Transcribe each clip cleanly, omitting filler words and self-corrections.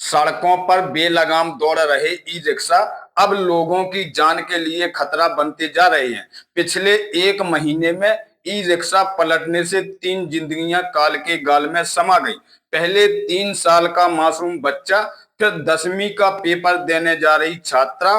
सड़कों पर बेलगाम दौड़ रहे ई रिक्शा अब लोगों की जान के लिए खतरा बनते जा रहे हैं। पिछले एक महीने में ई रिक्शा पलटने से 3 जिंदगियां काल के गाल में समा गई। पहले 3 साल का मासूम बच्चा, फिर 10वीं का पेपर देने जा रही छात्रा,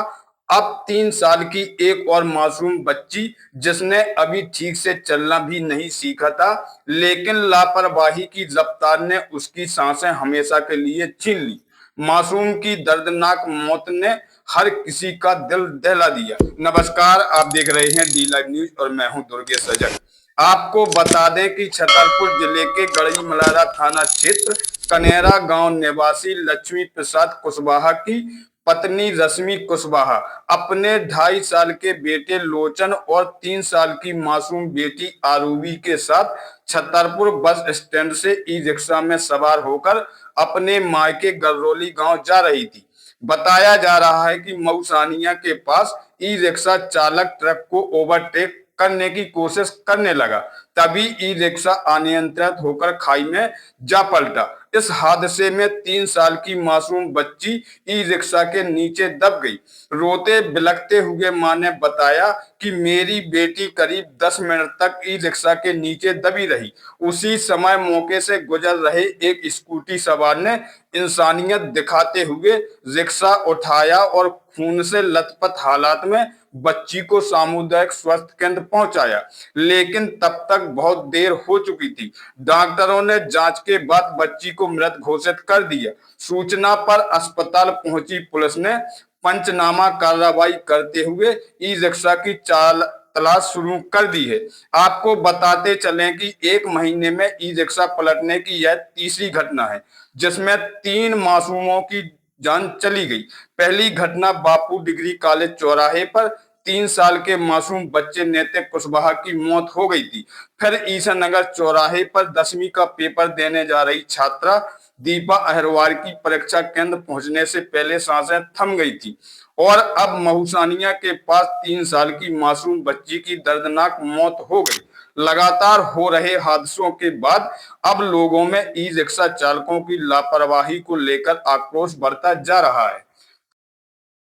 अब 3 साल की एक और मासूम बच्ची जिसने अभी ठीक से चलना भी नहीं सीखा था, लेकिन लापरवाही की रफ्तार ने उसकी सांसें हमेशा के लिए छीन ली। मासूम की दर्दनाक मौत ने हर किसी का दिल दहला दिया। नमस्कार, आप देख रहे हैं डी लाइव न्यूज और मैं हूं दुर्गेश सजग। आपको बता दें कि छतरपुर जिले के गढ़ी मलारा थाना क्षेत्र कनेरा गांव निवासी लक्ष्मी प्रसाद कुशवाहा की पत्नी रश्मि कुशवाहा अपने 2.5 साल के बेटे लोचन और 3 साल की मासूम बेटी आरूबी के साथ छतरपुर बस स्टैंड से ई रिक्शा में सवार होकर अपने मायके गररोली गांव जा रही थी। बताया जा रहा है कि मऊसानिया के पास ई रिक्शा चालक ट्रक को ओवरटेक करने की कोशिश करने लगा, तभी ई रिक्शा अनियंत्रित होकर खाई में जा पलटा। इस हादसे में 3 साल की मासूम बच्ची ई रिक्शा के नीचे दब गई। रोते बिलखते हुए मां ने बताया कि मेरी बेटी करीब 10 मिनट तक ई रिक्शा के नीचे दबी रही। उसी समय मौके से गुजर रहे एक स्कूटी सवार ने इंसानियत दिखाते हुए रिक्शा उठाया और खून से लथपथ हालात में बच्ची को सामुदायिक स्वास्थ्य केंद्र पहुंचाया, लेकिन तब तक बहुत देर हो चुकी थी। डॉक्टरों ने जांच के बाद बच्ची को मृत घोषित कर दिया। सूचना पर अस्पताल पहुंची पुलिस ने पंचनामा कार्रवाई करते हुए ई रिक्शा की तलाश शुरू कर दी है। आपको बताते चलें कि एक महीने में ई रिक्शा पलटने की यह तीसरी घटना है, जिसमें 3 मासूमों की जान चली गई। पहली घटना बापू डिग्री कॉलेज चौराहे पर 3 साल के मासूम बच्चे नैतिक कुशवाहा की मौत हो गई थी। फिर ईसा नगर चौराहे पर 10वीं का पेपर देने जा रही छात्रा दीपा अहरवार की परीक्षा केंद्र पहुंचने से पहले सांसें थम गई थी। और अब मऊसानिया के पास 3 साल की मासूम बच्ची की दर्दनाक मौत हो गई। लगातार हो रहे हादसों के बाद अब लोगों में ई रिक्शा चालकों की लापरवाही को लेकर आक्रोश बढ़ता जा रहा है।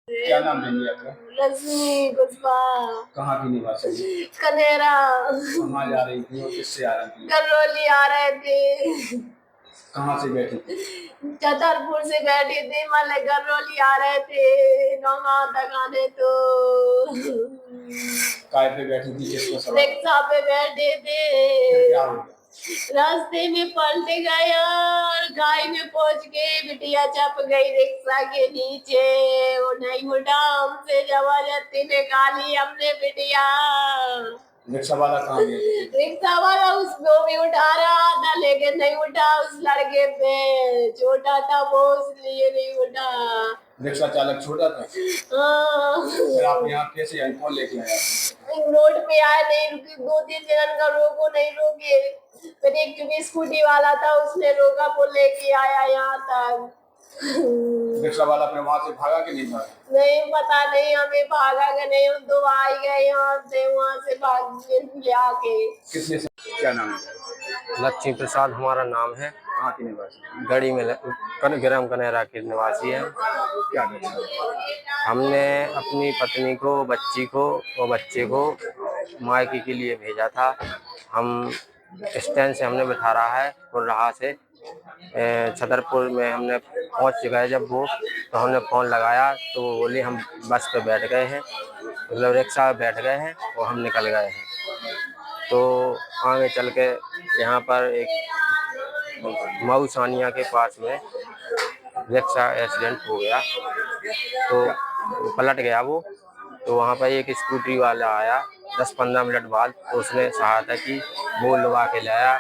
क्या नाम है आपका? लक्ष्मी कुशवाहा। कहाँ की निवासी? कनेरा। कहाँ जा रही थी और किससे आ रही थी? करौली आ रहे थे। कहाँ से बैठी थी? छतरपुर से बैठे थे, मतलब करौली आ रहे थे नौमा तक आने तो। काय पे बैठी थी, किसको सवार? रिक्शा पे बैठे थे। क्या हुआ? रास्ते में पलट गया और गाय में पहुंच गए, बिटिया चप गई रिक्शा के नीचे। वो नहीं उठा, हमसे जबरदस्ती निकाली हमने बिटिया। रिक्शा वाला कहाँ गया? रिक्शा वाला उसको भी उठा रहा था, लेकिन नहीं उठा। उस लड़के पे छोटा था वो, इसलिए नहीं उठा। रिक्शा चालक छोटा था? हाँ। फिर आप यहाँ कैसे आए? कौन लेके आया? रोड पे आए, नहीं रुकी। 2-3 जन का रोको, नहीं रोके। फिर एक क्योंकि स्कूटी वाला था, उसने रोका, वो लेके आया यहाँ तक। रिक्शा वाला फिर वहाँ से भागा कि नहीं भागा? नहीं पता नहीं, हमें भागा कि नहीं। हम तो आ ही गए यहाँ से, वहाँ से भाग ले आके। किसने से? क्या नाम है? लक्ष्मी प्रसाद हमारा नाम है। कहाँ की निवासी? गढ़ी में ग्राम कनेरा के निवासी है। क्या कहते हैं? हमने अपनी पत्नी को, बच्ची को और बच्चे को मायके के लिए भेजा था। हम स्टैंड से हमने बिठा रहा है और रहा से छतरपुर में हमने पहुंच चुका है। जब वो तो हमने फ़ोन लगाया तो वो बोले हम बस पे बैठ गए हैं, मतलब रिक्शा में बैठ गए हैं और हम निकल गए हैं। तो आगे चल के यहाँ पर एक मऊसानिया के पास में रिक्शा एक्सीडेंट हो गया, तो पलट गया वो। तो वहाँ पर एक स्कूटी वाला आया 10-15 मिनट बाद, तो उसने सहायता की, वो लगा के लाया,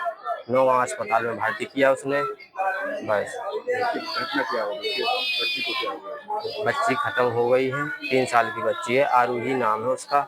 नौगांव अस्पताल में भर्ती किया उसने। बस घटना क्या हो गई? बच्ची को क्या हो गया? बच्ची ख़त्म हो गई है, 3 साल की बच्ची है, आरूही नाम है उसका।